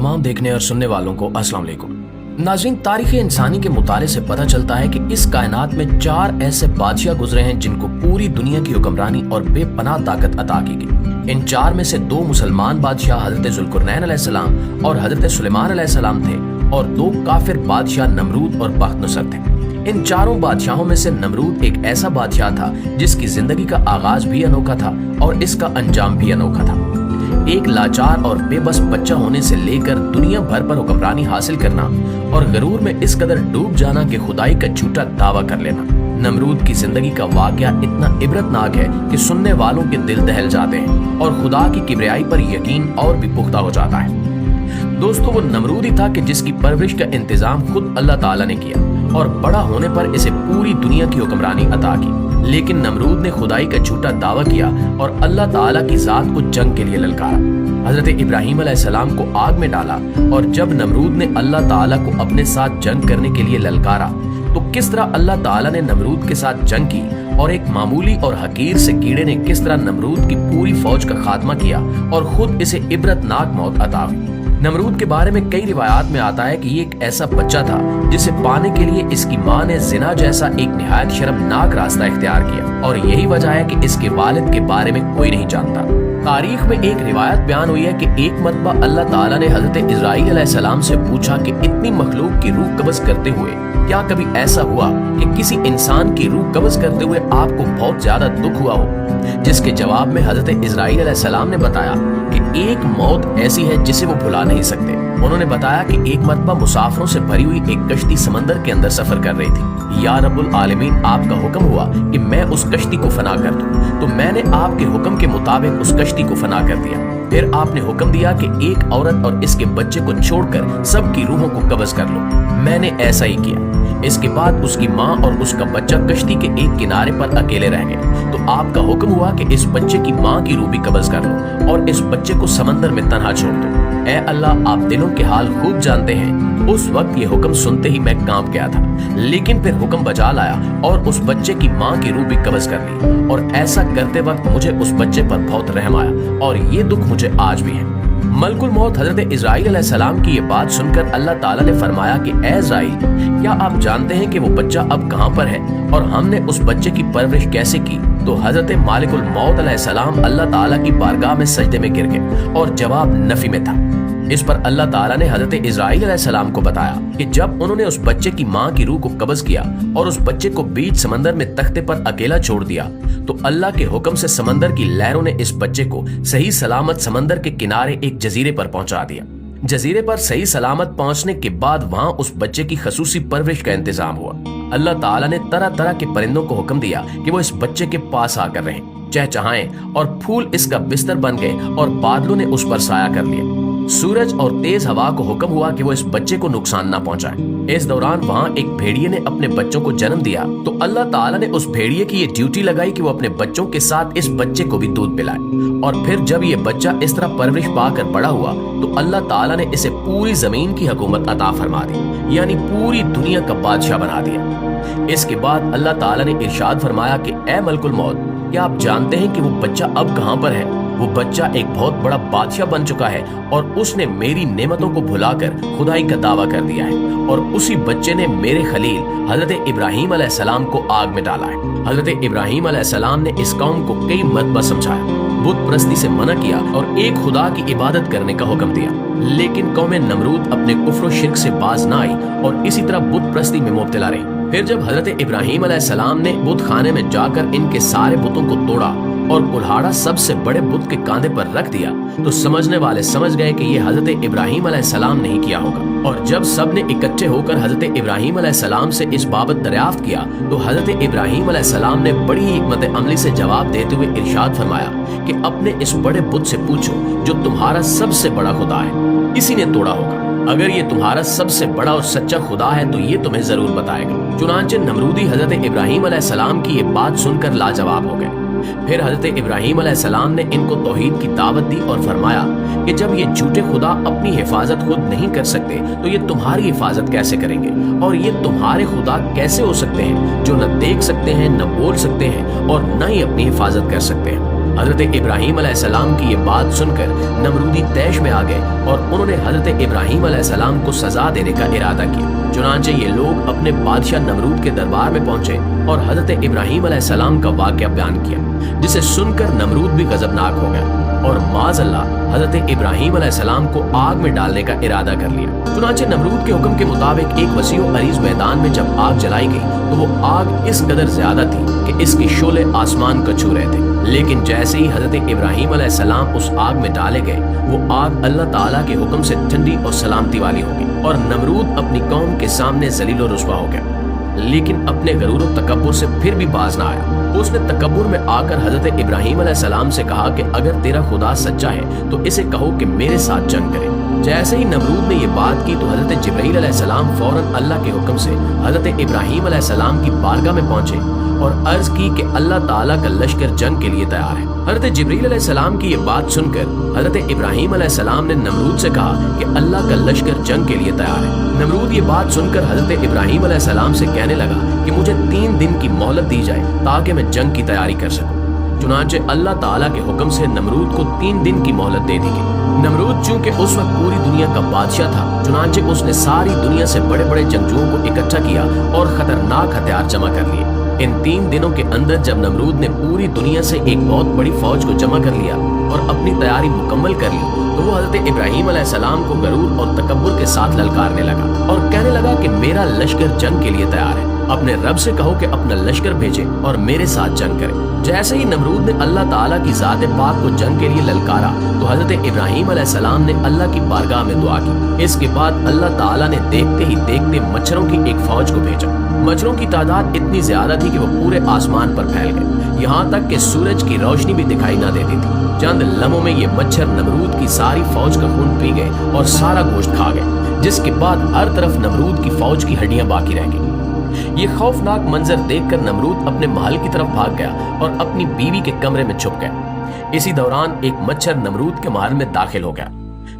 तमाम देखने और सुनने वालों को अस्सलाम वालेकुम। नाज़रीन, तारीख़ इंसानी के मुताले से पता चलता है कि इस कायनात में 4 ऐसे बादशाह गुजरे हैं जिनको पूरी दुनिया की हुक्मरानी और बेपनाह ताकत अता की गई। इन 4 में से 2 मुसलमान बादशाह हजरत ज़ुल्क़रनैन अलैहिस्सलाम और हजरत सुलेमान अलैहिस्सलाम थे और 2 काफिर बादशाह नमरूद और बख्तनसर थे। इन चारों बादशाहों में से नमरूद एक ऐसा बादशाह था जिसकी जिंदगी का आगाज भी अनोखा था और इसका अंजाम भी अनोखा था। एक लाचार और बेबस बच्चा होने से लेकर दुनिया भर पर हुक्मरानी हासिल करना और गरूर में इस कदर डूब जाना कि खुदाई का झूठा दावा कर लेना। नमरूद की जिंदगी का वाकया इतना इबरतनाक है कि सुनने वालों के दिल दहल जाते हैं और खुदा की किबरियाई पर यकीन और भी पुख्ता हो जाता है। दोस्तों, वो नमरूद ही था कि जिसकी परवरिश का इंतजाम खुद अल्लाह ताला ने किया और बड़ा होने पर इसे पूरी दुनिया की हुक्मरानी अता की। लेकिन नमरूद ने खुदाई का झूठा दावा किया और अल्लाह ताला की जात को जंग के लिए ललकारा। हजरत इब्राहीम अलैहिस्सलाम को आग में डाला और जब नमरूद ने अल्लाह ताला को अपने साथ जंग करने के लिए ललकारा तो किस तरह अल्लाह ताला ने नमरूद के साथ जंग की और एक मामूली और हकीर से कीड़े ने किस तरह नमरूद की पूरी फौज का खात्मा किया और खुद इसे इबरतनाक मौत अता हुई। नमरूद के बारे में कई रिवायात में आता है कि ये एक ऐसा बच्चा था जिसे पाने के लिए इसकी माँ ने जिना जैसा एक निहायत शर्मनाक रास्ता इख्तियार किया और यही वजह है कि इसके वालिद के बारे में कोई नहीं जानता। तारीख में एक रिवायत बयान हुई है कि एक मरतबा अल्लाह ताला ने हजरत इज़राइल अलैहिस्सलाम से पूछा कि इतनी मखलूक की रूह कब्ज करते हुए क्या कभी ऐसा हुआ कि किसी इंसान की रूह कब्ज करते हुए आपको बहुत ज्यादा दुख हुआ हो? जिसके जवाब में हजरत इज़राइल अलैहिस्सलाम ने बताया कि एक मौत ऐसी है जिसे वो भुला नहीं सकते। उन्होंने बताया कि एक मरतबा मुसाफिरों से भरी हुई एक कश्ती समंदर के अंदर सफर कर रही थी। या रब्बुल आलमीन, आपका हुक्म हुआ कि मैं उस कश्ती को फना कर दूं, तो मैंने आपके हुक्म के मुताबिक उस कश्ती को फना कर दिया। फिर आपने हुक्म दिया कि एक औरत और इसके बच्चे को छोड़कर सबकी रूहों को कब्ज कर लो। मैंने ऐसा ही किया। इसके बाद उसकी माँ और उसका बच्चा कश्ती के एक किनारे पर अकेले रह गए, तो आपका हुक्म हुआ कि इस बच्चे की माँ की रूह भी कब्ज कर लो और इस बच्चे को समंदर में तन्हा छोड़ दो। ऐ अल्लाह, आप दिलों के हाल खूब जानते हैं। उस वक्त ये हुक्म सुनते ही मैं कांप गया था, लेकिन फिर हुक्म बजा लाया और उस बच्चे की माँ की रूह भी कब्ज कर ली और ऐसा करते वक्त मुझे उस बच्चे पर बहुत रहम आया और ये दुख मुझे आज भी है। मलकुल मौत हजरत इज़राइल अलैहिस्सलाम की ये बात सुनकर अल्लाह ताला ने फरमाया कि ऐ इज़राइल, क्या आप जानते हैं कि वो बच्चा अब कहाँ पर है और हमने उस बच्चे की परवरिश कैसे की? तो हजरत मालिकुल मौत अलैहिस्सलाम अल्लाह ताला की बारगाह में सजदे में गिर गए और जवाब नफी में था। इस पर अल्लाह ताला ने हजरत इज़राइल अलैहिस्सलाम को बताया कि जब उन्होंने उस बच्चे की माँ की रूह को कब्ज किया और उस बच्चे को बीच समंदर में तख्ते पर अकेला छोड़ दिया, तो अल्लाह के हुक्म से समंदर की लहरों ने इस बच्चे को सही सलामत समंदर के किनारे एक जजीरे पर पहुंचा दिया। जजीरे पर सही सलामत पहुंचने के बाद वहां उस बच्चे की खसूसी परवरिश का इंतजाम हुआ। अल्लाह ताला ने तरह तरह के परिंदों को हुक्म दिया कि वो इस बच्चे के पास आकर रहें, चहचहाएं और फूल इसका बिस्तर बन गए और बादलों ने उस पर साया कर लिया। सूरज और तेज हवा को हुक्म हुआ कि वो इस बच्चे को नुकसान ना पहुंचाए। इस दौरान वहाँ एक भेड़िए ने अपने बच्चों को जन्म दिया, तो अल्लाह ताला ने उस भेड़िए की ये ड्यूटी लगाई कि वो अपने बच्चों के साथ इस बच्चे को भी दूध पिलाए। और फिर जब ये बच्चा इस तरह परवरिश पाकर बड़ा हुआ तो अल्लाह ताला ने इसे पूरी जमीन की हुकूमत अता फरमा दी, यानी पूरी दुनिया का बादशाह बना दिया। इसके बाद अल्लाह ताला ने इरशाद फरमाया कि ऐ मलकुल मौत, क्या आप जानते हैं कि वो बच्चा अब कहाँ पर है? वो बच्चा एक बहुत बड़ा बादशाह बन चुका है और उसने मेरी नेमतों को भुलाकर खुदाई का दावा कर दिया है और उसी बच्चे ने मेरे खलील हजरत इब्राहीम अलैहिस्सलाम को आग में डाला है। हजरत इब्राहीम अलैहिस्सलाम ने इस कौम को कई मरतबा समझाया, बुत परस्ती से मना किया और एक खुदा की इबादत करने का हुक्म दिया, लेकिन कौम नमरूद अपने कुफ्र और शिर्क से बाज न आई और इसी तरह बुत परस्ती में मुब्तला रही। फिर जब हजरत इब्राहीम अलैहिस्सलाम ने बुत खाने में जाकर इनके सारे बुतों को तोड़ा और कुल्हाड़ा सबसे बड़े बुत के कांधे पर रख दिया, तो समझने वाले समझ गए कि ये हजरत इब्राहीम अलैहिस्सलाम ने ही किया होगा। और जब सब ने इकट्ठे होकर हजरत इब्राहीम अलैहिस्सलाम से इस बाबत दरियाफ्त किया, तो हजरत इब्राहीम अलैहिस्सलाम ने बड़ी हिकमत अमली से जवाब देते हुए इरशाद फरमाया कि अपने इस बड़े बुत से पूछो जो तुम्हारा सबसे बड़ा खुदा है, इसी ने तोड़ा होगा। अगर ये तुम्हारा सबसे बड़ा और सच्चा खुदा है तो ये तुम्हें जरूर बताएगा। चुनांचे नमरूदी हजरत इब्राहीम अलैहिस्सलाम की ये बात सुनकर लाजवाब हो गए। फिर हजरत इब्राहीम अलैहिस्सलाम ने इनको तौहीद की दावत दी और फरमाया कि जब ये झूठे खुदा अपनी हिफाजत खुद नहीं कर सकते तो ये तुम्हारी हिफाजत कैसे करेंगे, और ये तुम्हारे खुदा कैसे हो सकते हैं जो न देख सकते हैं, न बोल सकते हैं और न ही अपनी हिफाजत कर सकते हैं। حضرت ابراہیم علیہ السلام کی یہ بات سن کر نمرودی طیش میں آ گئے اور انہوں نے حضرت ابراہیم علیہ السلام کو سزا دینے کا ارادہ کیا۔ چنانچہ یہ لوگ اپنے بادشاہ نمرود کے دربار میں پہنچے اور حضرت ابراہیم علیہ السلام کا واقعہ بیان کیا، جسے سن کر نمرود بھی غضبناک ہو گیا اور معاذ اللہ حضرت ابراہیم علیہ السلام کو آگ میں ڈالنے کا ارادہ کر لیا۔ چنانچہ نمرود کے حکم کے مطابق ایک وسیع و عریض میدان میں جب آگ جلائی گئی تو وہ آگ اس قدر زیادہ تھی کہ اس کی شعلے آسمان کو چھو رہے تھے، لیکن جیسے ہی حضرت ابراہیم علیہ السلام اس آگ میں ڈالے گئے وہ آگ اللہ تعالیٰ کے حکم سے ٹھنڈی اور سلامتی والی ہو گئی اور نمرود اپنی قوم کے سامنے ذلیل و رسوا ہو گیا، لیکن اپنے غرور و تکبر سے پھر بھی باز نہ آیا۔ اس نے تکبر میں آ کر حضرت ابراہیم علیہ السلام سے کہا کہ اگر تیرا خدا سچا ہے تو اسے کہو کہ میرے ساتھ جنگ کرے۔ جیسے ہی نمرود نے یہ بات کی تو حضرت جبرائیل علیہ السلام فوراً اللہ کے حکم سے حضرت ابراہیم علیہ السلام کی بارگاہ میں پہنچے اور عرض کی کہ اللہ تعالیٰ کا لشکر جنگ کے لیے تیار ہے۔ حضرت جبرائیل علیہ السلام کی یہ بات سن کر حضرت ابراہیم علیہ السلام نے نمرود سے کہا کہ اللہ کا لشکر جنگ کے لیے تیار ہے۔ نمرود یہ بات سن کر حضرت ابراہیم علیہ السلام سے کہنے لگا کہ مجھے 3 دن کی مہلت دی جائے تاکہ میں جنگ کی تیاری کر سکوں۔ چنانچہ اللہ تعالیٰ کے حکم سے نمرود کو 3 دن کی مہلت دے دی گئی۔ نمرود چونکہ اس وقت پوری دنیا کا بادشاہ تھا، چنانچہ اس نے ساری دنیا سے بڑے بڑے جنگجوؤں کو اکٹھا کیا اور خطرناک ہتھیار جمع کر لیے۔ ان 3 دنوں کے اندر جب نمرود نے پوری دنیا سے ایک بہت بڑی فوج کو جمع کر لیا اور اپنی تیاری مکمل کر لی تو وہ حضرت ابراہیم علیہ السلام کو غرور اور تکبر کے ساتھ للکارنے لگا اور کہنے لگا کہ میرا لشکر جنگ کے لیے تیار ہے، اپنے رب سے کہو کہ اپنا لشکر بھیجے اور میرے ساتھ جنگ کرے۔ جیسے ہی نمرود نے اللہ تعالیٰ کی ذات پاک کو جنگ کے لیے للکارا تو حضرت ابراہیم علیہ السلام نے اللہ کی بارگاہ میں دعا کی۔ اس کے بعد اللہ تعالیٰ نے دیکھتے ہی دیکھتے مچھروں کی ایک فوج کو بھیجا۔ مچھروں کی تعداد اتنی زیادہ تھی کہ وہ پورے آسمان پر پھیل گئے، یہاں تک کہ سورج کی روشنی بھی دکھائی نہ دیتی تھی۔ چند لمحوں میں یہ مچھر نمرود کی ساری فوج کا خون پی گئے اور سارا گوشت کھا گئے، جس کے بعد ہر طرف نمرود کی فوج کی ہڈیاں باقی رہ گئیں۔ یہ خوفناک منظر دیکھ کر نمرود اپنے محل کی طرف بھاگ گیا اور اپنی بیوی کے کمرے میں چھپ گیا۔ اسی دوران ایک مچھر نمرود کے محل میں داخل ہو گیا۔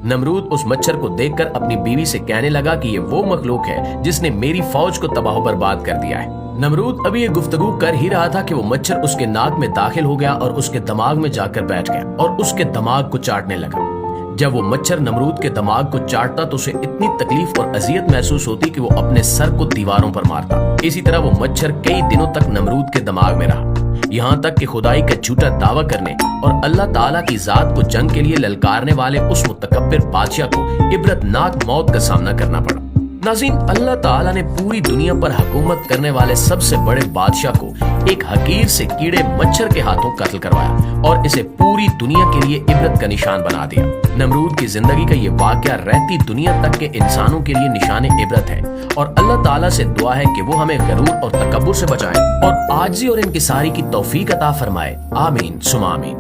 نمرود اس مچھر کو دیکھ کر اپنی بیوی سے کہنے لگا کہ یہ وہ مخلوق ہے جس نے میری فوج کو تباہ و برباد کر دیا ہے۔ نمرود ابھی یہ گفتگو کر ہی رہا تھا کہ وہ مچھر اس کے ناک میں داخل ہو گیا اور اس کے دماغ میں جا کر بیٹھ گیا اور اس کے دماغ کو چاٹنے لگا۔ جب وہ مچھر نمرود کے دماغ کو چاٹتا تو اسے اتنی تکلیف اور اذیت محسوس ہوتی کہ وہ اپنے سر کو دیواروں پر مارتا۔ اسی طرح وہ مچھر کئی دنوں تک نمرود کے دماغ میں رہا، یہاں تک کہ خدائی کا جھوٹا دعویٰ کرنے اور اللہ تعالیٰ کی ذات کو جنگ کے لیے للکارنے والے اس متکبر بادشاہ کو عبرتناک موت کا سامنا کرنا پڑا۔ ناظرین، اللہ تعالیٰ نے پوری دنیا پر حکومت کرنے والے سب سے بڑے بادشاہ کو ایک حقیر سے کیڑے مچھر کے ہاتھوں قتل کروایا اور اسے پوری دنیا کے لیے عبرت کا نشان بنا دیا۔ نمرود کی زندگی کا یہ واقعہ رہتی دنیا تک کے انسانوں کے لیے نشان عبرت ہے اور اللہ تعالیٰ سے دعا ہے کہ وہ ہمیں غرور اور تکبر سے بچائے اور عاجزی اور انکساری کی توفیق عطا فرمائے۔ آمین ثم آمین۔